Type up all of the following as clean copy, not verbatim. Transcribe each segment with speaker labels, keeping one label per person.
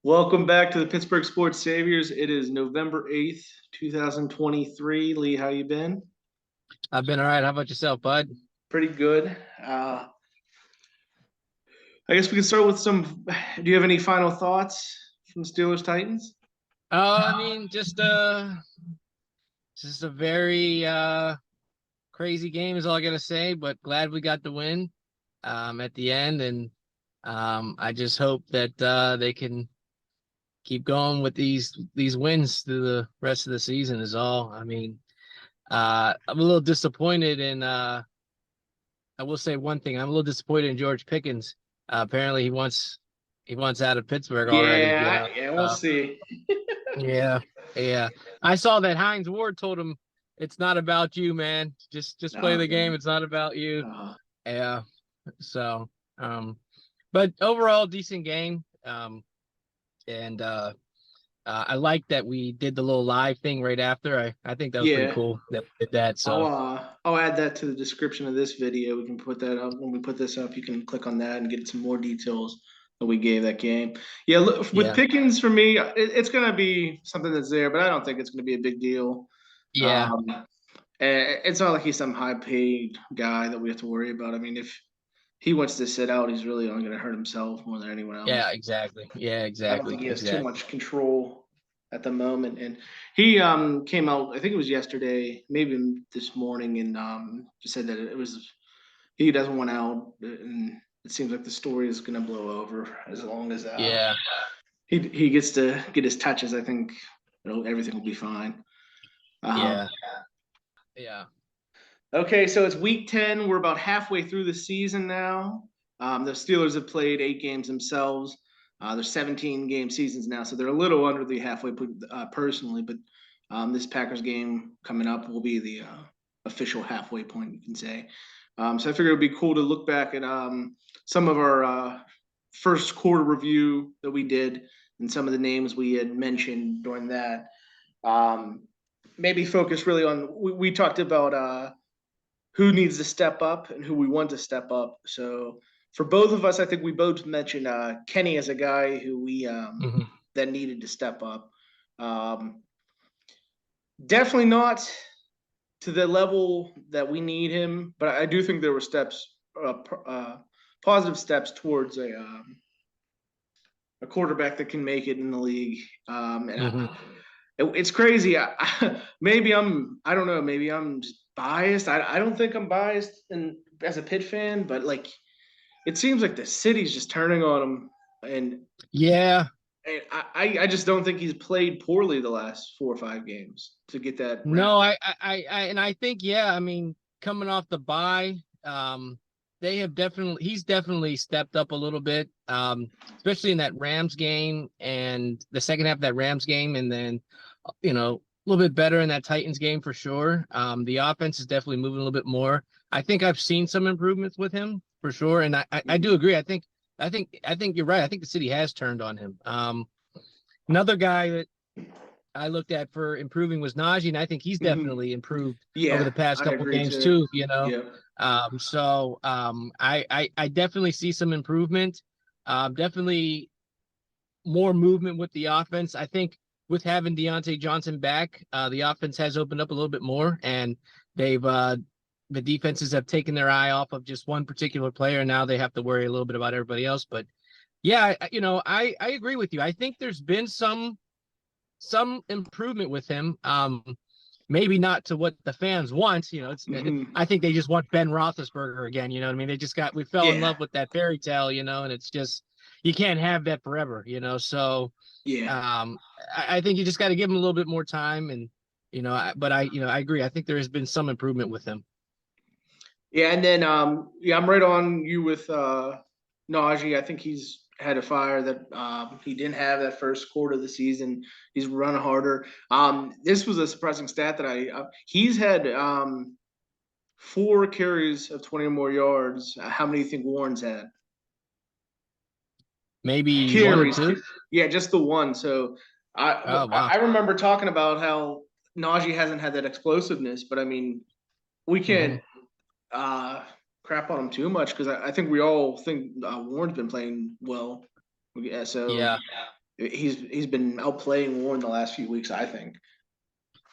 Speaker 1: Welcome back to the Pittsburgh Sports Saviors. It is November 8th, 2023. Lee, how you been?
Speaker 2: I've been all right. How about yourself, bud?
Speaker 1: Pretty good. I guess we can start with some. Do you have any final thoughts from Steelers Titans?
Speaker 2: I mean, just a very crazy game is all I gotta say, but glad we got the win at the end, and I just hope that they can keep going with these wins through the rest of the season is all. I mean, I'm a little disappointed in I will say one thing. I'm a little disappointed in George Pickens. Apparently he wants out of Pittsburgh already, you know.
Speaker 1: Yeah, we'll see.
Speaker 2: Yeah, yeah. I saw that Hines Ward told him it's not about you, man. Just play
Speaker 1: Oh,
Speaker 2: the game.
Speaker 1: man.
Speaker 2: It's not about you.
Speaker 1: Uh,
Speaker 2: Yeah. So, but overall decent game. And I like that we did the little live thing right after. I think that was pretty
Speaker 1: yeah,
Speaker 2: cool that we did that. So
Speaker 1: I'll add that to the description of this video. We can put that up when we put this up. You can click on that and get some more details that we gave that game. Yeah, look, with
Speaker 2: yeah,
Speaker 1: Pickens for me, it's going to be something that's there, but I don't think it's going to be a big deal.
Speaker 2: yeah,
Speaker 1: Um, and it's not like he's some high paid guy that we have to worry about. I mean, if he wants to sit out, he's really only going to hurt himself more than anyone
Speaker 2: yeah,
Speaker 1: else.
Speaker 2: exactly. Yeah,
Speaker 1: I don't
Speaker 2: exactly,
Speaker 1: think he has too
Speaker 2: exactly.
Speaker 1: much control at the moment. And he came out, I think it was yesterday, maybe this morning, and just said that it was he doesn't want out, and it seems like the story is going to blow over as long as
Speaker 2: Yeah,
Speaker 1: he gets to get his touches. I think everything will be fine. Um,
Speaker 2: yeah, yeah.
Speaker 1: Okay, so it's week 10. We're about halfway through the season now. The Steelers have played 8 games themselves. There's 17-game seasons now, so they're a little under the halfway point personally, but this Packers game coming up will be the official halfway point, you can say. So I figured it would be cool to look back at some of our first quarter review that we did and some of the names we had mentioned during that. Um, Maybe focus really on, we talked about who needs to step up and who we want to step up. So for both of us, I think we both mentioned Kenny as a guy who we
Speaker 2: Hmm.
Speaker 1: that needed to step up. Um, Definitely not to the level that we need him, but I do think there were steps, positive steps towards a quarterback that can make it in the league.
Speaker 2: Hmm.
Speaker 1: It's crazy. Maybe I don't know. Maybe I'm just biased. I don't think I'm biased as a Pitt fan, but like it seems like the city's just turning on him, and,
Speaker 2: Yeah.
Speaker 1: and I just don't think he's played poorly the last 4 or 5 games to get that wrap.
Speaker 2: No, and I think, yeah, I mean, coming off the bye, he's definitely stepped up a little bit, especially in that Rams game and the second half of that Rams game, and then, a little bit better in that Titans game for sure. The offense is definitely moving a little bit more. I think I've seen some improvements with him for sure, and I do agree. I think you're right. I think the city has turned on him. Another guy that I looked at for improving was Najee, and I think he's
Speaker 1: Mhm.
Speaker 2: definitely improved over
Speaker 1: Yeah,
Speaker 2: the past
Speaker 1: I
Speaker 2: couple
Speaker 1: agree
Speaker 2: games
Speaker 1: too.
Speaker 2: too.
Speaker 1: Yeah.
Speaker 2: I definitely see some improvement. Definitely more movement with the offense. I think with having Deontay Johnson back, the offense has opened up a little bit more, and they've the defenses have taken their eye off of just one particular player. And now they have to worry a little bit about everybody else. But yeah, I agree with you. I think there's been some improvement with him. Maybe not to what the fans want.
Speaker 1: Mhm.
Speaker 2: I think they just want Ben Roethlisberger again. You know what I mean? We fell in
Speaker 1: Yeah.
Speaker 2: love with that fairy tale, and it's just you can't have that forever. So
Speaker 1: Yeah.
Speaker 2: I think you just got to give him a little bit more time, and but I agree. I think there has been some improvement with him.
Speaker 1: Yeah, and then yeah, I'm right on you with Najee. I think he's had a fire that he didn't have that first quarter of the season. He's run harder. This was a surprising stat that he's had 4 carries of 20 or more yards. How many do you think Warren's had?
Speaker 2: Maybe one or
Speaker 1: Carries.
Speaker 2: two.
Speaker 1: Yeah, just the one. So
Speaker 2: Oh wow.
Speaker 1: I remember talking about how Najee hasn't had that explosiveness, but I mean, we
Speaker 2: Hmm.
Speaker 1: can't uh, crap on him too much because I think we all think Warren's been playing well. Yeah, so
Speaker 2: Yeah.
Speaker 1: he's been outplaying Warren the last few weeks, I think.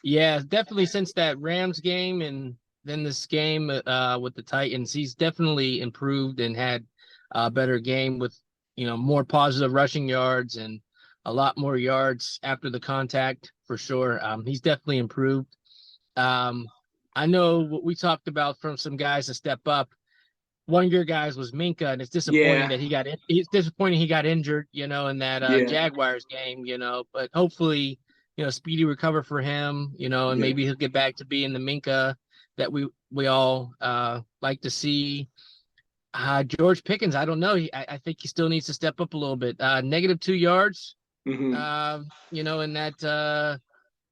Speaker 2: Yeah, definitely since that Rams game and then this game with the Titans, he's definitely improved and had a better game with, more positive rushing yards and a lot more yards after the contact for sure. He's definitely improved. I know what we talked about from some guys to step up. One of your guys was Minka, and it's disappointing
Speaker 1: Yeah,
Speaker 2: that it's disappointing he got injured, in that
Speaker 1: yeah,
Speaker 2: Jaguars game, but hopefully, speedy recover for him, and
Speaker 1: yeah.
Speaker 2: maybe he'll get back to being the Minka that we all like to see. George Pickens, I don't know. I think he still needs to step up a little bit. -2 yards,
Speaker 1: Hmm.
Speaker 2: in that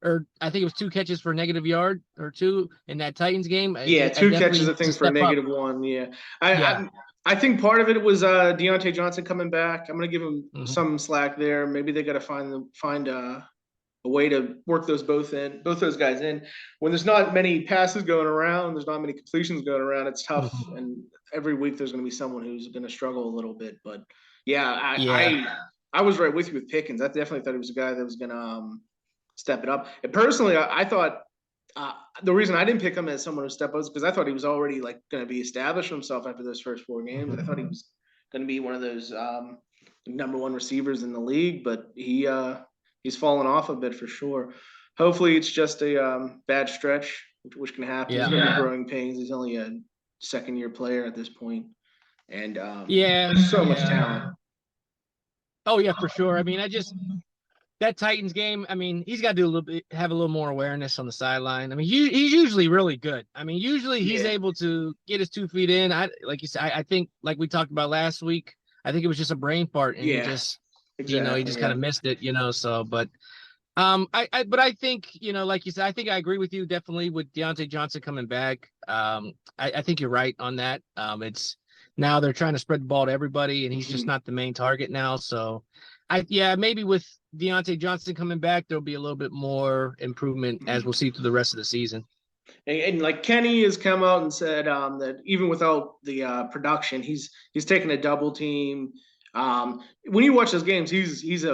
Speaker 2: or I think it was 2 catches for a negative yard or two in that Titans game.
Speaker 1: Yeah,
Speaker 2: I
Speaker 1: two
Speaker 2: definitely
Speaker 1: catches, I
Speaker 2: needs to
Speaker 1: think, for a
Speaker 2: step up.
Speaker 1: -1. Yeah, I,
Speaker 2: Yeah.
Speaker 1: I I think part of it was Deontay Johnson coming back. I'm gonna give him
Speaker 2: Mhm.
Speaker 1: some slack there. Maybe they got to find a way to work both those guys in. When there's not many passes going around, there's not many completions going around. It's tough,
Speaker 2: Mhm.
Speaker 1: and every week there's going to be someone who's going to struggle a little bit. But yeah,
Speaker 2: Yeah.
Speaker 1: I was right with you with Pickens. I definitely thought he was a guy that was going to step it up. And personally, I thought uh, the reason I didn't pick him as someone who stepped up is because I thought he was already like going to be established for himself after those first 4 games. I thought he
Speaker 2: Mhm.
Speaker 1: was going to be one of those #1 receivers in the league, but he's fallen off a bit for sure. Hopefully, it's just a bad stretch, which can happen. He's
Speaker 2: Yeah.
Speaker 1: going to be growing pains. He's only a second-year player at this point, and
Speaker 2: Yeah.
Speaker 1: so much
Speaker 2: Yeah.
Speaker 1: talent.
Speaker 2: Oh yeah, for sure. I mean, that Titans game. I mean, he's got to do a little bit, have a little more awareness on the sideline. I mean, he's usually really good. I mean, usually he's
Speaker 1: Yeah,
Speaker 2: able to get his 2 feet in. Like you said, I think like we talked about last week. I think it was just a brain fart, and
Speaker 1: yeah,
Speaker 2: he
Speaker 1: exactly.
Speaker 2: just kind
Speaker 1: Yeah.
Speaker 2: of missed it. So, but but I think, like you said, I think I agree with you definitely with Deontay Johnson coming back. I think you're right on that. It's now they're trying to spread the ball to everybody, and he's just
Speaker 1: Mhm.
Speaker 2: not the main target now. So, yeah, maybe with Deontay Johnson coming back, there'll be a little bit more improvement as we'll see through the rest of the season.
Speaker 1: And like Kenny has come out and said that even without the production, he's taken a double team. When you watch those games, he's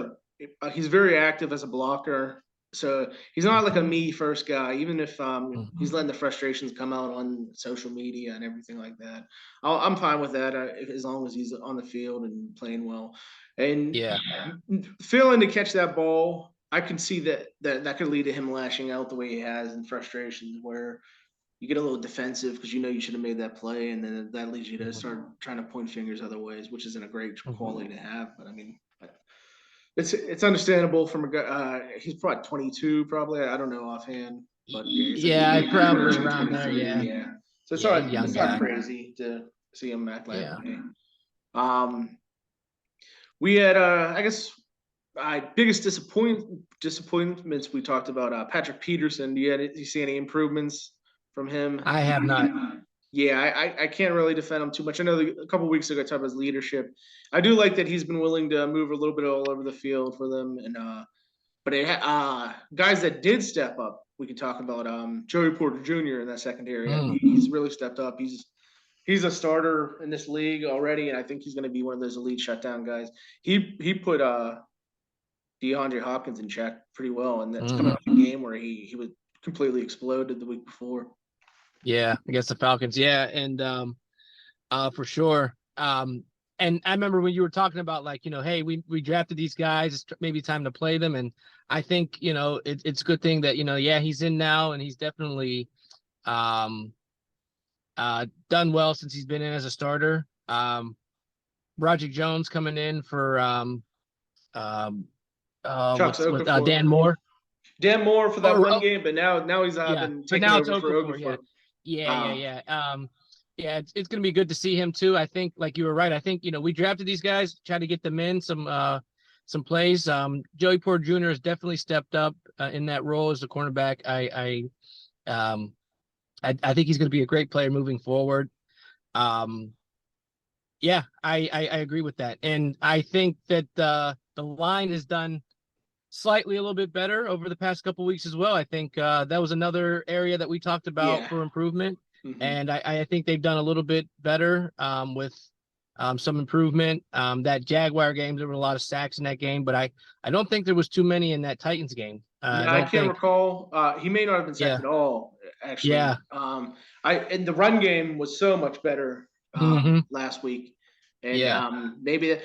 Speaker 1: very active as a blocker. So he's not like a me first guy, even if he's
Speaker 2: Mhm.
Speaker 1: letting the frustrations come out on social media and everything like that. I'm fine with that as long as he's on the field and playing well. And
Speaker 2: Yeah.
Speaker 1: failing to catch that ball, I can see that could lead to him lashing out the way he has in frustrations, where you get a little defensive because you know you should have made that play, and then that leads you to
Speaker 2: Mhm.
Speaker 1: start trying to point fingers other ways, which isn't a great
Speaker 2: Mhm.
Speaker 1: quality to have. But I mean, it's understandable from a guy. He's probably 22, probably. I don't know offhand, but yeah, he's like
Speaker 2: Yeah, probably
Speaker 1: approaching
Speaker 2: around there.
Speaker 1: 23.
Speaker 2: Yeah.
Speaker 1: Yeah, so
Speaker 2: Yeah, he's a young
Speaker 1: it's not
Speaker 2: guy.
Speaker 1: crazy to see him act that
Speaker 2: Yeah.
Speaker 1: way. Um, we had I guess biggest disappointments we talked about Patrick Peterson. Do you see any improvements from him?
Speaker 2: I have not.
Speaker 1: Yeah, I can't really defend him too much. I know a couple weeks ago I talked about his leadership. I do like that he's been willing to move a little bit all over the field for them, and but guys that did step up, we could talk about Joey Porter Jr. in that secondary.
Speaker 2: Mm.
Speaker 1: He's really stepped up. He's a starter in this league already, and I think he's going to be one of those elite shutdown guys. He put DeAndre Hopkins in check pretty well, and that's coming
Speaker 2: Mhm.
Speaker 1: off a game where he was completely exploded the week before.
Speaker 2: Yeah, I guess the Falcons. Yeah, and for sure. And I remember when you were talking about like, hey, we drafted these guys, it's maybe time to play them. And I think, it's a good thing that, yeah, he's in now and he's definitely um done well since he's been in as a starter. Roger Jones coming in for um
Speaker 1: Chuck's
Speaker 2: with
Speaker 1: Okafor.
Speaker 2: Dan Moore.
Speaker 1: Dan Moore for that
Speaker 2: Or
Speaker 1: one game, but now he's
Speaker 2: yeah,
Speaker 1: been
Speaker 2: but
Speaker 1: taking
Speaker 2: now it's
Speaker 1: over for
Speaker 2: Okafor. Yeah,
Speaker 1: Okafor.
Speaker 2: yeah, yeah,
Speaker 1: Um,
Speaker 2: yeah. Yeah, it's gonna be good to see him too. I think, like you were right. I think we drafted these guys, try to get them in some plays. Joey Porter Jr. has definitely stepped up in that role as the cornerback. I think he's gonna be a great player moving forward. Um, yeah, I agree with that, and I think that the line has done slightly a little bit better over the past couple weeks as well. I think that was another area that we talked about
Speaker 1: yeah.
Speaker 2: for improvement,
Speaker 1: Hmm.
Speaker 2: and I think they've done a little bit better with some improvement. That Jaguar game, there were a lot of sacks in that game, but I don't think there was too many in that Titans game. I
Speaker 1: Yeah, I
Speaker 2: don't
Speaker 1: can't
Speaker 2: think.
Speaker 1: recall. He may not have been sacked
Speaker 2: Yeah,
Speaker 1: at all, actually.
Speaker 2: yeah.
Speaker 1: And the run game was so much better
Speaker 2: Hmm.
Speaker 1: last week, and
Speaker 2: Yeah,
Speaker 1: maybe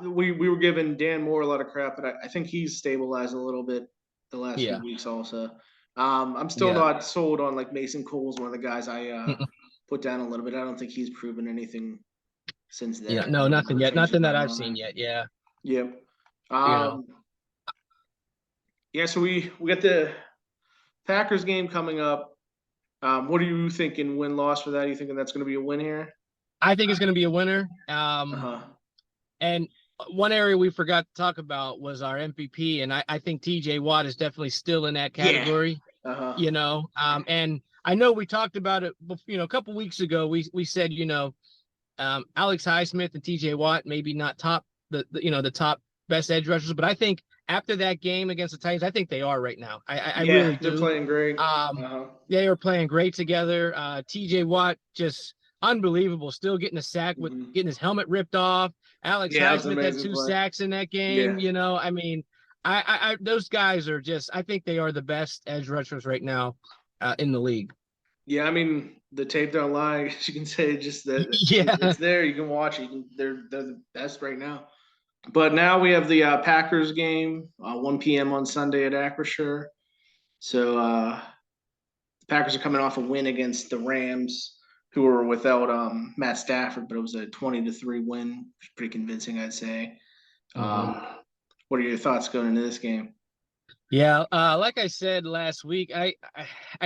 Speaker 1: we were giving Dan Moore a lot of crap, but I think he's stabilized a little bit the last few
Speaker 2: yeah,
Speaker 1: weeks also. I'm still
Speaker 2: yeah.
Speaker 1: not sold on like Mason Cole's one of the guys I
Speaker 2: Mm-mm.
Speaker 1: put down a little bit. I don't think he's proven anything since
Speaker 2: Yeah,
Speaker 1: then.
Speaker 2: no, nothing yet.
Speaker 1: Things have
Speaker 2: Nothing that
Speaker 1: gone
Speaker 2: I've
Speaker 1: wrong.
Speaker 2: seen yet. Yeah,
Speaker 1: Yep.
Speaker 2: you know.
Speaker 1: Yeah, so we got the Packers game coming up. What are you thinking? Win loss for that? Are you thinking that's going to be a win here?
Speaker 2: I think it's going to be a winner.
Speaker 1: Uh huh.
Speaker 2: And one area we forgot to talk about was our MVP, and I think TJ Watt is definitely still in that
Speaker 1: Yeah.
Speaker 2: category.
Speaker 1: Uh huh.
Speaker 2: And I know we talked about it, a couple weeks ago. We said, Alex Highsmith and TJ Watt maybe not top the top best edge rushers, but I think after that game against the Titans, I think they are right now. I
Speaker 1: Yeah,
Speaker 2: really
Speaker 1: they're
Speaker 2: do.
Speaker 1: playing great. Uh huh.
Speaker 2: They are playing great together. TJ Watt just unbelievable, still getting a sack with
Speaker 1: Hmm.
Speaker 2: getting his helmet ripped off. Alex
Speaker 1: Yeah, that was an
Speaker 2: Highsmith had
Speaker 1: amazing
Speaker 2: 2
Speaker 1: play.
Speaker 2: sacks in that
Speaker 1: Yeah.
Speaker 2: game. I mean, those guys are just, I think they are the best edge rushers right now in the league.
Speaker 1: Yeah, I mean the tape don't lie. As you can say, just that
Speaker 2: Yeah.
Speaker 1: it's there. You can watch it. They're the best right now. But now we have the Packers game, 1 p.m. on Sunday at Acrisure. So the Packers are coming off a win against the Rams, who were without Matt Stafford, but it was a 20-3 win, which is pretty convincing, I'd say.
Speaker 2: Mhm.
Speaker 1: What are your thoughts going into this game?
Speaker 2: Yeah, like I said last week, I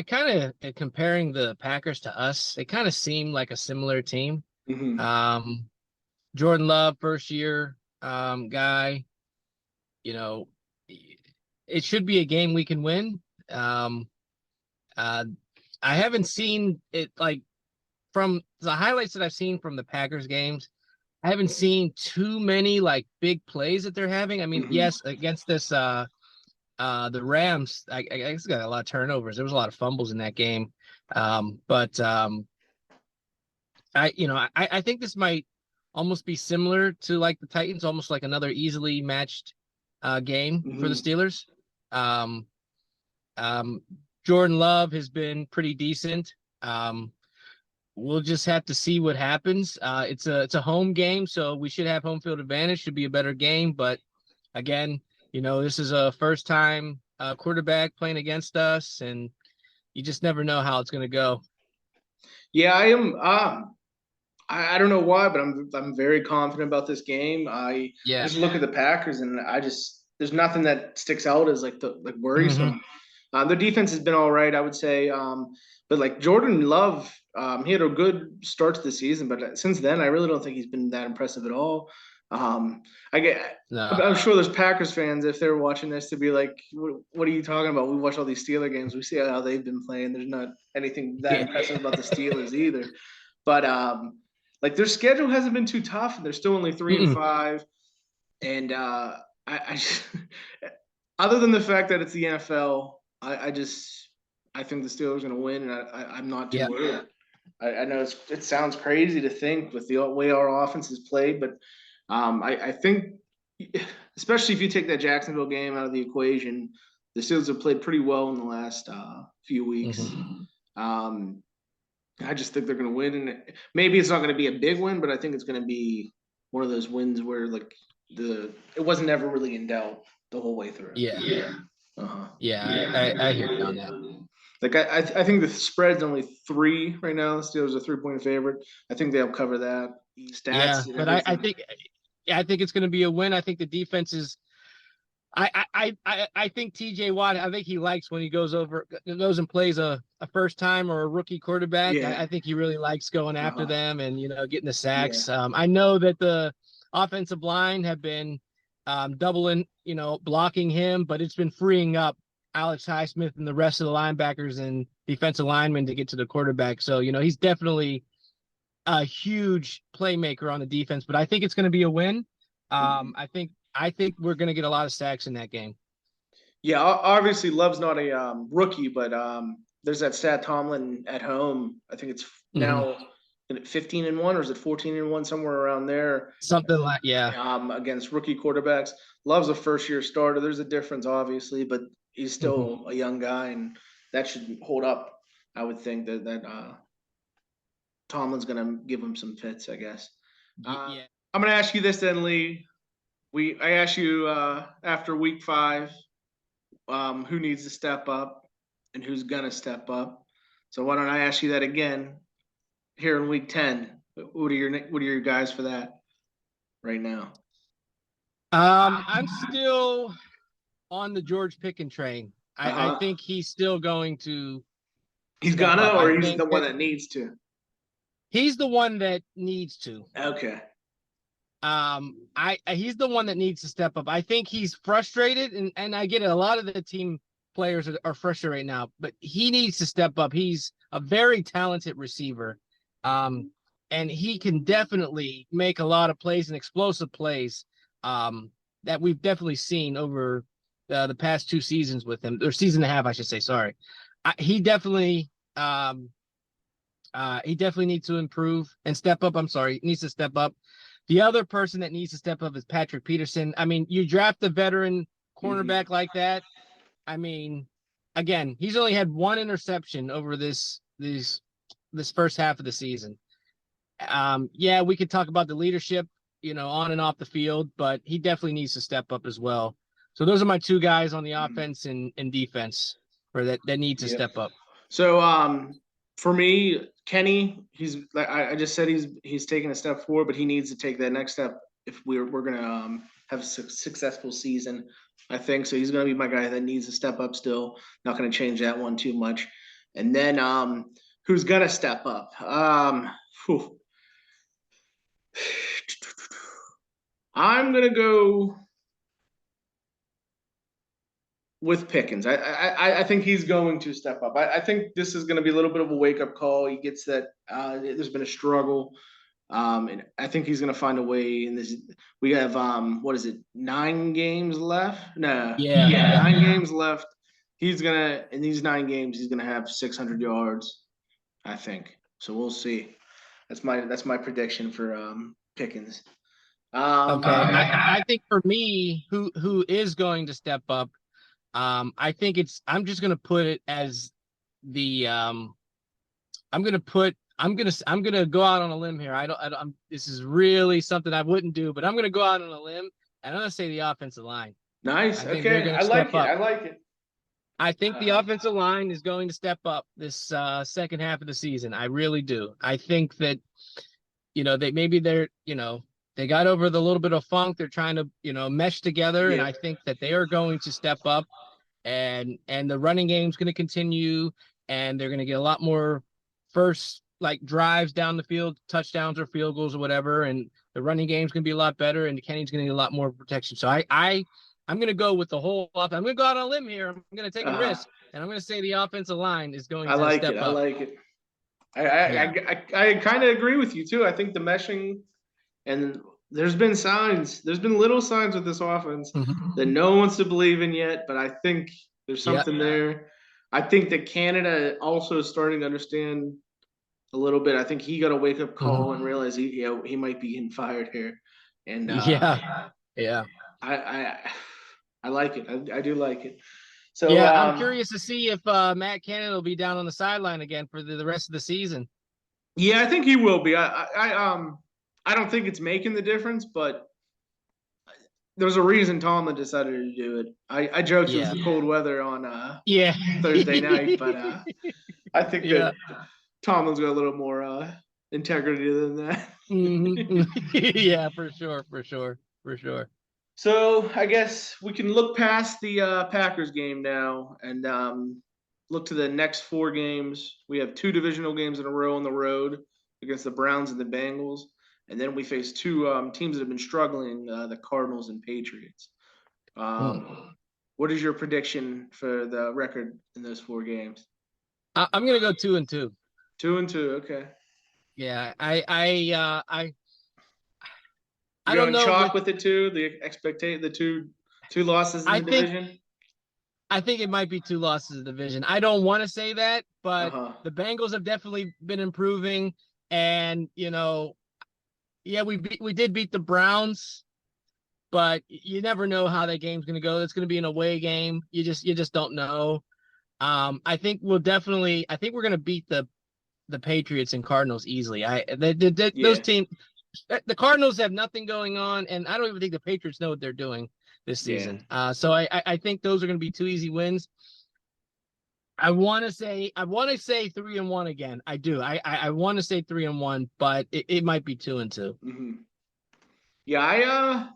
Speaker 2: kind of comparing the Packers to us. They kind of seem like a similar team.
Speaker 1: Mm-hmm.
Speaker 2: Um, Jordan Love, first year guy. You know, it should be a game we can win. Um, uh, I haven't seen it like from the highlights that I've seen from the Packers games. I haven't seen too many like big plays that they're having. I mean,
Speaker 1: Mm-hmm.
Speaker 2: yes, against this the Rams, I guess got a lot of turnovers. There was a lot of fumbles in that game. But I think this might almost be similar to like the Titans, almost like another easily matched game for the
Speaker 1: Mm-hmm.
Speaker 2: Steelers. Um, um, Jordan Love has been pretty decent. Um, we'll just have to see what happens. It's a home game, so we should have home field advantage. Should be a better game, but again, this is a first time quarterback playing against us, and you just never know how it's going to go.
Speaker 1: Yeah, I am. I don't know why, but I'm very confident about this game. I
Speaker 2: Yeah.
Speaker 1: just look at the Packers and I just there's nothing that sticks out as like
Speaker 2: Hmm.
Speaker 1: worrisome. Their defense has been all right, I would say. But like Jordan Love, he had a good start to the season, but since then, I really don't think he's been that impressive at all. I get.
Speaker 2: No.
Speaker 1: I'm sure there's Packers fans if they're watching this to be like, what are you talking about? We watch all these Steeler games. We see how they've been playing. There's not anything that
Speaker 2: Yeah.
Speaker 1: impressive about the Steelers either. But like their schedule hasn't been too tough, and they're still only 3-5. And I just, other than the fact that it's the NFL, I think the Steelers are going to win, and I'm not too
Speaker 2: Yeah.
Speaker 1: worried. I know it sounds crazy to think with the way our offense is played, but I think, especially if you take that Jacksonville game out of the equation, the Steelers have played pretty well in the last few weeks.
Speaker 2: Hmm.
Speaker 1: Um, I just think they're going to win, and maybe it's not going to be a big win, but I think it's going to be one of those wins where like it wasn't ever really in doubt the whole way through.
Speaker 2: Yeah.
Speaker 1: Uh-huh.
Speaker 2: Yeah. I hear you on that.
Speaker 1: Like I think the spread's only 3 right now. The Steelers are 3-point favorite. I think they'll cover that.
Speaker 2: Yeah,
Speaker 1: Stats and
Speaker 2: but I
Speaker 1: everything.
Speaker 2: think I think it's going to be a win. I think the defense is. I think TJ Watt. I think he likes when he goes and plays a first time or a rookie quarterback.
Speaker 1: Yeah.
Speaker 2: I think he really likes going after
Speaker 1: Uh-huh.
Speaker 2: them and getting the
Speaker 1: Yeah.
Speaker 2: sacks. I know that the offensive line have been doubling, blocking him, but it's been freeing up Alex Highsmith and the rest of the linebackers and defensive linemen to get to the quarterback. So he's definitely a huge playmaker on the defense. But I think it's going to be a win.
Speaker 1: Mhm.
Speaker 2: I think we're going to get a lot of sacks in that game.
Speaker 1: Yeah, obviously Love's not a rookie, but there's that stat Tomlin at home. I think it's
Speaker 2: Hmm.
Speaker 1: now 15-1, or is it 14-1, somewhere around there?
Speaker 2: Something like, yeah.
Speaker 1: Against rookie quarterbacks. Love's a first-year starter. There's a difference, obviously, but he's still a young guy, and that should hold up. I would think that Tomlin's gonna give him some fits, I guess.
Speaker 2: Yeah.
Speaker 1: I'm gonna ask you this then, Lee. I asked you after week 5, who needs to step up and who's gonna step up. So why don't I ask you that again here in week 10? What are your guys for that right now?
Speaker 2: I'm still on the George Pickens train. I
Speaker 1: Uh-huh.
Speaker 2: think he's still going to
Speaker 1: He's
Speaker 2: step
Speaker 1: gonna,
Speaker 2: up.
Speaker 1: or
Speaker 2: I
Speaker 1: he's
Speaker 2: think
Speaker 1: the one
Speaker 2: that
Speaker 1: that needs to.
Speaker 2: he's the one that needs to.
Speaker 1: Okay.
Speaker 2: He's the one that needs to step up. I think he's frustrated, and I get it. A lot of the team players are frustrated right now, but he needs to step up. He's a very talented receiver. And he can definitely make a lot of plays and explosive plays that we've definitely seen over the past 2 seasons with him, or season and a half, I should say. Sorry. He definitely needs to improve and step up. I'm sorry, he needs to step up. The other person that needs to step up is Patrick Peterson. I mean, you draft a veteran cornerback like that. I mean, again, he's only had 1 interception over this first half of the season. Yeah, we could talk about the leadership, on and off the field, but he definitely needs to step up as well. So those are my 2 guys on the offense and defense for that need to step up.
Speaker 1: So for me, Kenny, I just said he's taking a step forward, but he needs to take that next step if we're gonna have a successful season. I think so. He's gonna be my guy that needs to step up still. Not gonna change that one too much. And then who's gonna step up? I'm gonna go with Pickens. I think he's going to step up. I think this is going to be a little bit of a wake up call. He gets that there's been a struggle, and I think he's going to find a way. In this, we have what is it, 9 games left? No,
Speaker 2: Yeah.
Speaker 1: 9 games left. He's gonna in these 9 games, he's gonna have 600 yards. I think so. We'll see. That's my prediction for Pickens.
Speaker 2: Okay. I think for me, who is going to step up, I think I'm just gonna put it as the I'm gonna go out on a limb here. This is really something I wouldn't do, but I'm gonna go out on a limb and I'm gonna say the offensive line.
Speaker 1: Nice.
Speaker 2: Okay.
Speaker 1: I like it. I like it.
Speaker 2: I think the offensive line is going to step up this second half of the season. I really do. I think that, they got over the little bit of funk. They're trying to, mesh together. And I think that they are going to step up and the running game's going to continue, and they're going to get a lot more first drives down the field, touchdowns or field goals or whatever. And the running game's going to be a lot better, and Kenny's going to get a lot more protection. So I'm going to go with the whole offense. I'm going to go out on a limb here. I'm going to take a risk, and I'm going to say the offensive line is going to step up.
Speaker 1: I like it. I kind of agree with you too. I think the meshing, and there's been little signs with this offense that no one wants to believe in yet, but I think there's something there. I think that Canada also is starting to understand a little bit. I think he got a wake up call and realized he might be getting fired here. And I like it. I do like it. So
Speaker 2: I'm curious to see if Matt Canada will be down on the sideline again for the rest of the season.
Speaker 1: Yeah, I think he will be. I don't think it's making the difference, but there's a reason Tomlin decided to do it. I joked it was the cold weather on Thursday night, but I think that Tomlin's got a little more integrity than that.
Speaker 2: Yeah, for sure.
Speaker 1: So I guess we can look past the Packers game now and look to the next 4 games. We have 2 divisional games in a row on the road against the Browns and the Bengals. And then we face 2 teams that have been struggling, the Cardinals and Patriots. What is your prediction for the record in those 4 games?
Speaker 2: I'm going to go 2-2.
Speaker 1: 2-2, okay.
Speaker 2: Yeah, I
Speaker 1: don't know. Chalk with it too. The two losses in the division.
Speaker 2: I think it might be 2 losses in the division. I don't want to say that, but the Bengals have definitely been improving. And yeah, we did beat the Browns, but you never know how that game's gonna go. It's gonna be an away game. You just don't know. I think we're gonna beat the Patriots and Cardinals easily. Those
Speaker 1: Yeah.
Speaker 2: teams, the Cardinals have nothing going on, and I don't even think the Patriots know what they're doing this
Speaker 1: Yeah.
Speaker 2: season. So I think those are going to be 2 easy wins. I want to say 3-1 again. I do. I want to say 3-1, but it might be 2-2.
Speaker 1: Hmm. Yeah, I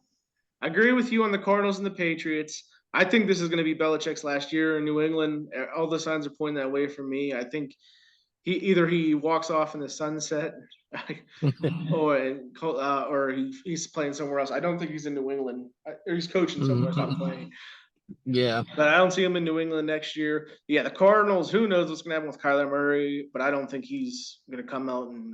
Speaker 1: agree with you on the Cardinals and the Patriots. I think this is going to be Belichick's last year in New England. All the signs are pointing that way for me. I think he walks off in the sunset, or he's playing somewhere else. I don't think he's in New England. Or he's coaching somewhere else, not playing.
Speaker 2: Yeah.
Speaker 1: But I don't see him in New England next year. Yeah, the Cardinals. Who knows what's going to happen with Kyler Murray? But I don't think he's going to come out and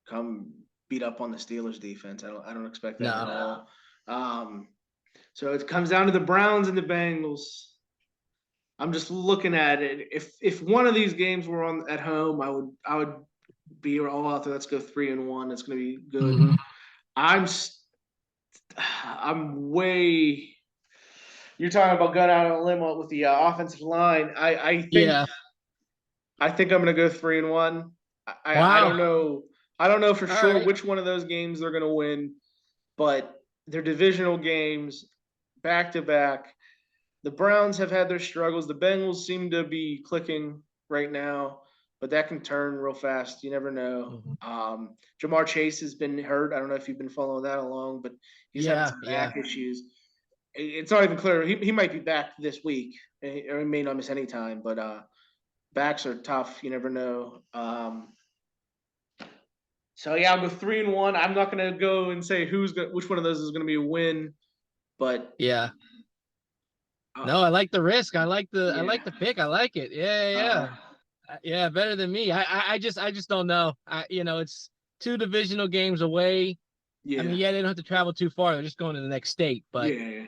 Speaker 1: come beat up on the Steelers defense. I don't expect that at
Speaker 2: No.
Speaker 1: all. So it comes down to the Browns and the Bengals. I'm just looking at it. If one of these games were on at home, I would be all out there. Let's go 3-1. It's going to be good.
Speaker 2: Mhm.
Speaker 1: I'm way. You're talking about going out on a limb with the offensive line.
Speaker 2: Yeah.
Speaker 1: I think I'm going to go 3-1. I
Speaker 2: Wow.
Speaker 1: don't know. I don't know for
Speaker 2: All
Speaker 1: sure
Speaker 2: right.
Speaker 1: which one of those games they're going to win, but they're divisional games back to back. The Browns have had their struggles. The Bengals seem to be clicking right now, but that can turn real fast. You never know.
Speaker 2: Mhm.
Speaker 1: Jamar Chase has been hurt. I don't know if you've been following that along, but he's having
Speaker 2: Yeah.
Speaker 1: some
Speaker 2: Yeah.
Speaker 1: back issues. It's not even clear. He might be back this week, or he may not miss any time. But backs are tough. You never know. So yeah, I'll go 3-1. I'm not gonna go and say which one of those is gonna be a win, but
Speaker 2: Yeah.
Speaker 1: uh,
Speaker 2: No, I like the risk. I
Speaker 1: yeah,
Speaker 2: like the pick. I like it. Yeah.
Speaker 1: uh,
Speaker 2: Yeah. Yeah, better than me. I just don't know. It's two divisional games away. I
Speaker 1: yeah,
Speaker 2: mean, yeah, they don't have to travel too far. They're just going to the next state. But
Speaker 1: yeah.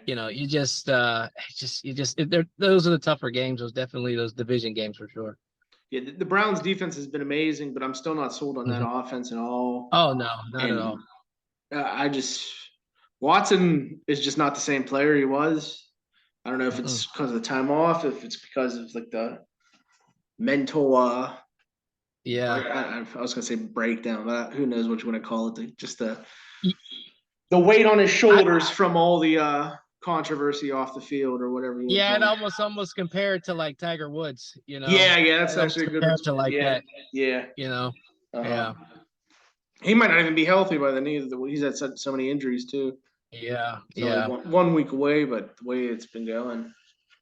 Speaker 2: those are the tougher games. Those division games for sure.
Speaker 1: Yeah, the Browns defense has been amazing, but I'm still not sold on that
Speaker 2: Mhm.
Speaker 1: offense at all.
Speaker 2: Oh no, not at
Speaker 1: And
Speaker 2: all.
Speaker 1: I just Watson is just not the same player he was. I don't know if
Speaker 2: Mm-mm.
Speaker 1: it's because of the time off, if it's because of like the mental.
Speaker 2: Yeah.
Speaker 1: I was gonna say breakdown, but who knows what you want to call it? Just
Speaker 2: Y-
Speaker 1: the weight on his
Speaker 2: I,
Speaker 1: shoulders from all the controversy off the field or whatever you want to
Speaker 2: yeah,
Speaker 1: call
Speaker 2: it
Speaker 1: it.
Speaker 2: almost compare it to like Tiger Woods.
Speaker 1: Yeah, that's
Speaker 2: I almost
Speaker 1: actually a good.
Speaker 2: compare it to like
Speaker 1: Yeah,
Speaker 2: that.
Speaker 1: yeah.
Speaker 2: You know.
Speaker 1: Uh-huh.
Speaker 2: Yeah.
Speaker 1: He might not even be healthy by then either. He's had so many injuries too.
Speaker 2: Yeah.
Speaker 1: It's only
Speaker 2: Yeah.
Speaker 1: one week away, but the way it's been going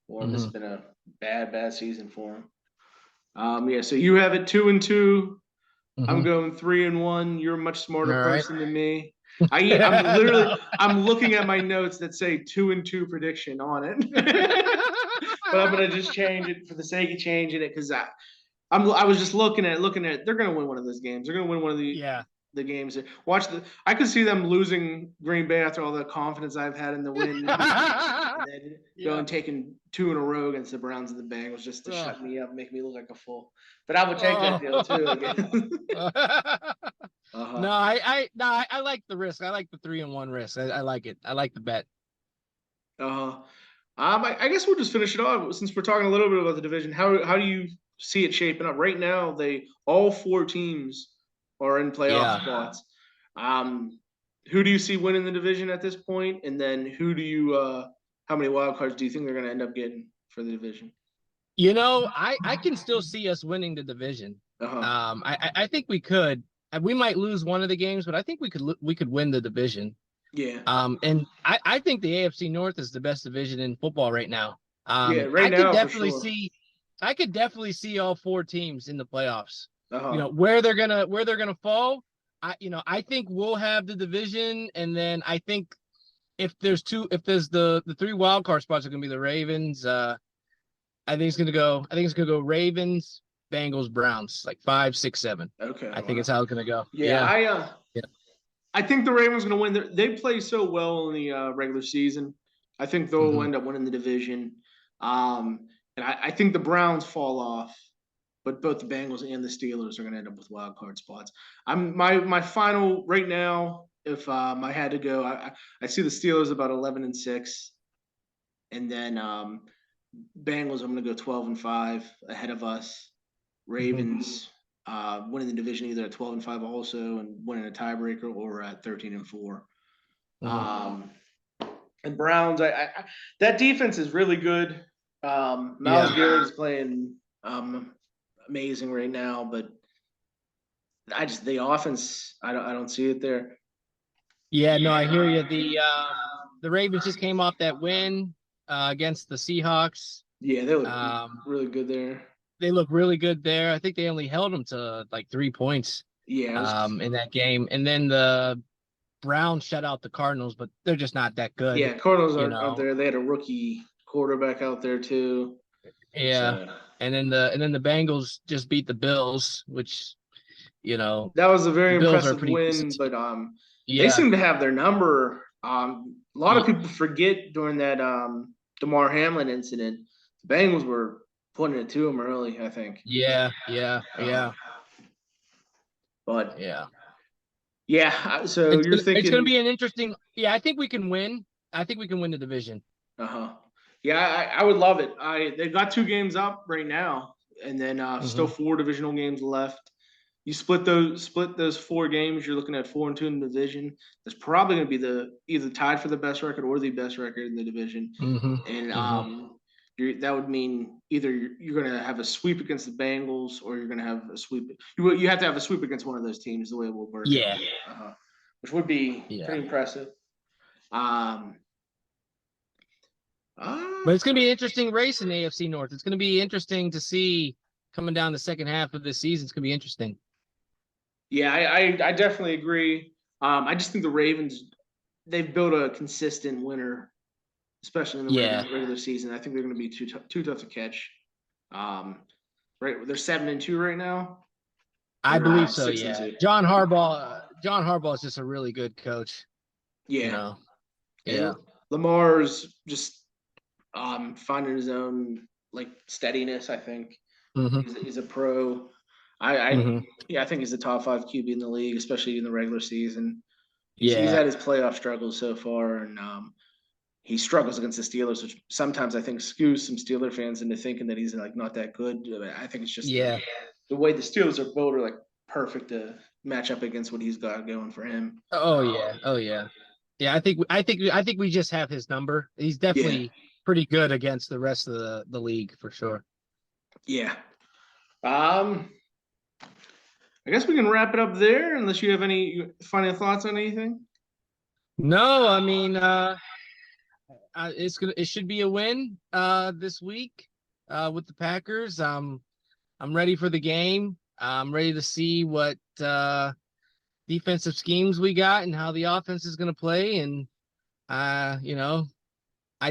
Speaker 1: for him, this
Speaker 2: Hmm.
Speaker 1: has been a bad season for him. Yeah. So you have it 2-2. I'm
Speaker 2: Hmm.
Speaker 1: going 3-1. You're a much
Speaker 2: All
Speaker 1: smarter
Speaker 2: right.
Speaker 1: person than me. I'm literally
Speaker 2: No.
Speaker 1: I'm looking at my notes that say 2-2 prediction on it, but I'm gonna just change it for the sake of changing it because I was just looking at they're gonna win one of those games. They're gonna win one of
Speaker 2: Yeah.
Speaker 1: the games. I could see them losing Green Bay after all the confidence I've had in the win, and then
Speaker 2: Yeah.
Speaker 1: taking two in a row against the Browns and the Bengals just to
Speaker 2: Oh.
Speaker 1: shut me up, make me look like a fool. But I would take that deal too
Speaker 2: Oh.
Speaker 1: again. Uh-huh.
Speaker 2: No, I like the risk. I like the 3-1 risk. I like it. I like the bet.
Speaker 1: Uh-huh. I guess we'll just finish it off since we're talking a little bit about the division. How do you see it shaping up right now? All four teams are in playoff
Speaker 2: Yeah.
Speaker 1: spots. Who do you see winning the division at this point? And then how many wild cards do you think they're going to end up getting for the division?
Speaker 2: I can still see us winning the division.
Speaker 1: Uh-huh.
Speaker 2: I think we could. We might lose one of the games, but I think we could win the division.
Speaker 1: Yeah.
Speaker 2: And I think the AFC North is the best division in football right now.
Speaker 1: Yeah, right now for sure.
Speaker 2: I could definitely see all four teams in the playoffs.
Speaker 1: Uh-huh.
Speaker 2: Where they're gonna fall. I think we'll have the division, and then I think if there's the three wild card spots are gonna be the Ravens. I think it's gonna go Ravens, Bengals, Browns, like 5, 6, 7.
Speaker 1: Okay.
Speaker 2: I think
Speaker 1: Wow.
Speaker 2: it's how it's gonna go.
Speaker 1: Yeah,
Speaker 2: Yeah.
Speaker 1: I think the Ravens going to win. They play so well in the regular season. I think they'll
Speaker 2: Hmm.
Speaker 1: end up winning the division. And I think the Browns fall off. but both the Bengals and the Steelers are going to end up with wild card spots. My final right now. If I had to go, I see the Steelers about 11-6, and then Bengals. I'm going to go 12-5 ahead of us. Ravens winning the division either at 12-5 also and winning a tiebreaker, or at 13-4. And Browns, that defense is really good. Miles Garrett is playing amazing right now, but the offense, I don't see it there.
Speaker 2: Yeah, no, I hear you. The Ravens just came off that win against the Seahawks.
Speaker 1: Yeah, they look really good there.
Speaker 2: They look really good there. I think they only held them to like 3 points.
Speaker 1: Yeah,
Speaker 2: in that game, and then the Browns shut out the Cardinals, but they're just not that good.
Speaker 1: Yeah, Cardinals aren't out there. They had a rookie quarterback out there too.
Speaker 2: Yeah, so. and then the Bengals just beat the Bills, which
Speaker 1: that was a very impressive win. But they seem to have their number. A lot of people forget during that Damar Hamlin incident, the Bengals were putting it to them early, I think.
Speaker 2: Yeah.
Speaker 1: But
Speaker 2: yeah.
Speaker 1: So you're thinking
Speaker 2: it's going to be an interesting. Yeah, I think we can win. I think we can win the division.
Speaker 1: Yeah, I would love it. They've got 2 games up right now, and then still 4 divisional games left. You split those 4 games, you're looking at 4-2 in the division. That's probably going to be either tied for the best record or the best record in the division. And that would mean either you're going to have a sweep against the Bengals, or you're going to have a sweep. You have to have a sweep against one of those teams. The way it will work.
Speaker 2: Yeah.
Speaker 1: Which would be pretty impressive.
Speaker 2: But it's going to be an interesting race in the AFC North. It's going to be interesting to see coming down the second half of the season. It's going to be interesting.
Speaker 1: Yeah, I definitely agree. I just think the Ravens, they've built a consistent winner, especially in the regular season. I think they're going to be too tough to catch. Right, they're 7-2 right now.
Speaker 2: I believe so. Yeah, John Harbaugh is just a really good coach.
Speaker 1: Yeah, yeah. Lamar's just finding his own steadiness. I think he's a pro. I think he's the top 5 QB in the league, especially in the regular season. He's had his playoff struggles so far, and he struggles against the Steelers, which sometimes I think skews some Steeler fans into thinking that he's not that good. I think it's just the way the Steelers are built are perfect to match up against what he's got going for him.
Speaker 2: Oh yeah. Yeah, I think we just have his number. He's definitely pretty good against the rest of the league for sure.
Speaker 1: Yeah. I guess we can wrap it up there, unless you have any final thoughts on anything.
Speaker 2: No, I mean, it should be a win this week with the Packers. I'm ready for the game. I'm ready to see what defensive schemes we got and how the offense is going to play. And I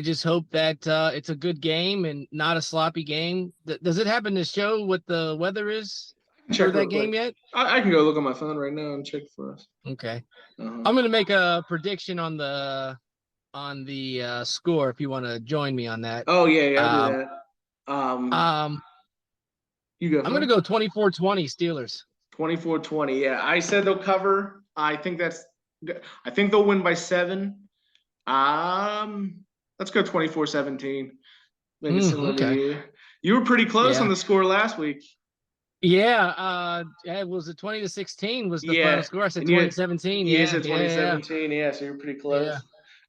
Speaker 2: just hope that it's a good game and not a sloppy game. Does it happen to show what the weather is for that game yet?
Speaker 1: I can go look on my phone right now and check for us.
Speaker 2: Okay. I'm going to make a prediction on the score if you want to join me on that.
Speaker 1: Oh yeah, I'll do that. You go.
Speaker 2: I'm going to go 24-20 Steelers.
Speaker 1: 24-20. Yeah, I said they'll cover. I think they'll win by 7. Let's go 24-17. Maybe similar to you. You were pretty close on the score last week.
Speaker 2: Yeah, it was 20-16 was the final score. I said 2017.
Speaker 1: Yeah, said 2017. Yeah, so you're pretty close.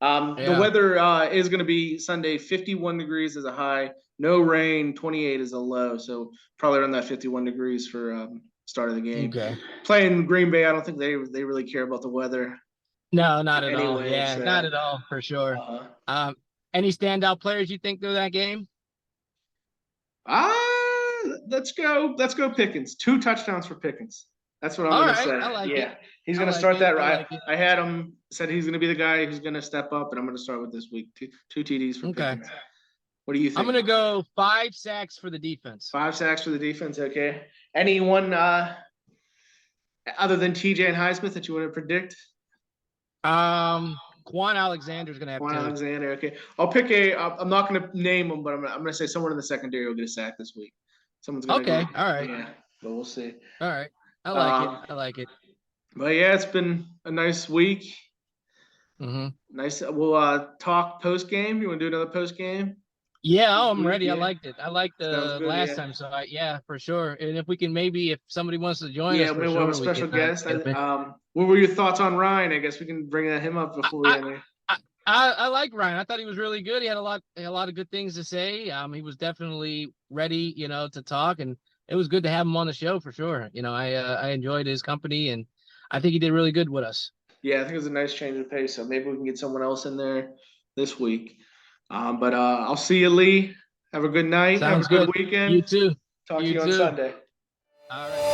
Speaker 1: The weather is going to be Sunday, 51 degrees is a high, no rain, 28 is a low. So probably around that 51 degrees for start of the game.
Speaker 2: Okay.
Speaker 1: Playing Green Bay, I don't think they really care about the weather.
Speaker 2: No, not at all. Yeah, not at all for sure. Any standout players you think through that game?
Speaker 1: Let's go Pickens. 2 touchdowns for Pickens. That's what I'm going to say.
Speaker 2: I like it.
Speaker 1: He's going to start that right. I had him, said he's going to be the guy who's going to step up, and I'm going to start with this week. 2 TDs for Pickens. What do you think?
Speaker 2: I'm going to go 5 sacks for the defense.
Speaker 1: 5 sacks for the defense. Okay. Anyone other than TJ and Highsmith that you want to predict?
Speaker 2: Quan Alexander's going to have
Speaker 1: Quan Alexander. Okay. I'll pick I'm not going to name him, but I'm going to say someone in the secondary will get a sack this week. Someone's gonna
Speaker 2: Okay.
Speaker 1: go.
Speaker 2: All right.
Speaker 1: Yeah, but we'll see.
Speaker 2: All right. I like it.
Speaker 1: Um,
Speaker 2: I like it.
Speaker 1: but yeah, it's been a nice week.
Speaker 2: Mm-hmm.
Speaker 1: Nice. We'll talk post game. You want to do another post game?
Speaker 2: Yeah,
Speaker 1: This
Speaker 2: oh, I'm
Speaker 1: week?
Speaker 2: ready. I
Speaker 1: Yeah.
Speaker 2: liked it. I liked
Speaker 1: Sounds
Speaker 2: the
Speaker 1: good.
Speaker 2: last
Speaker 1: Yeah.
Speaker 2: time. So yeah, for sure. And if we can maybe, if somebody wants to join
Speaker 1: Yeah,
Speaker 2: us, for
Speaker 1: maybe we'll have a
Speaker 2: sure, we
Speaker 1: special
Speaker 2: can
Speaker 1: guest.
Speaker 2: get them in.
Speaker 1: What were your thoughts on Ryan? I guess we can bring him up before we
Speaker 2: I,
Speaker 1: end here.
Speaker 2: I like Ryan. I thought he was really good. He had a lot of good things to say. He was definitely ready, to talk, and it was good to have him on the show for sure. I enjoyed his company, and I think he did really good with us.
Speaker 1: Yeah, I think it was a nice change of pace. So maybe we can get someone else in there this week. But I'll see you, Lee. Have a good night. Have a
Speaker 2: Sounds
Speaker 1: good
Speaker 2: good. You
Speaker 1: weekend.
Speaker 2: too.
Speaker 1: Talk to
Speaker 2: You
Speaker 1: you on
Speaker 2: too.
Speaker 1: Sunday.
Speaker 2: All right.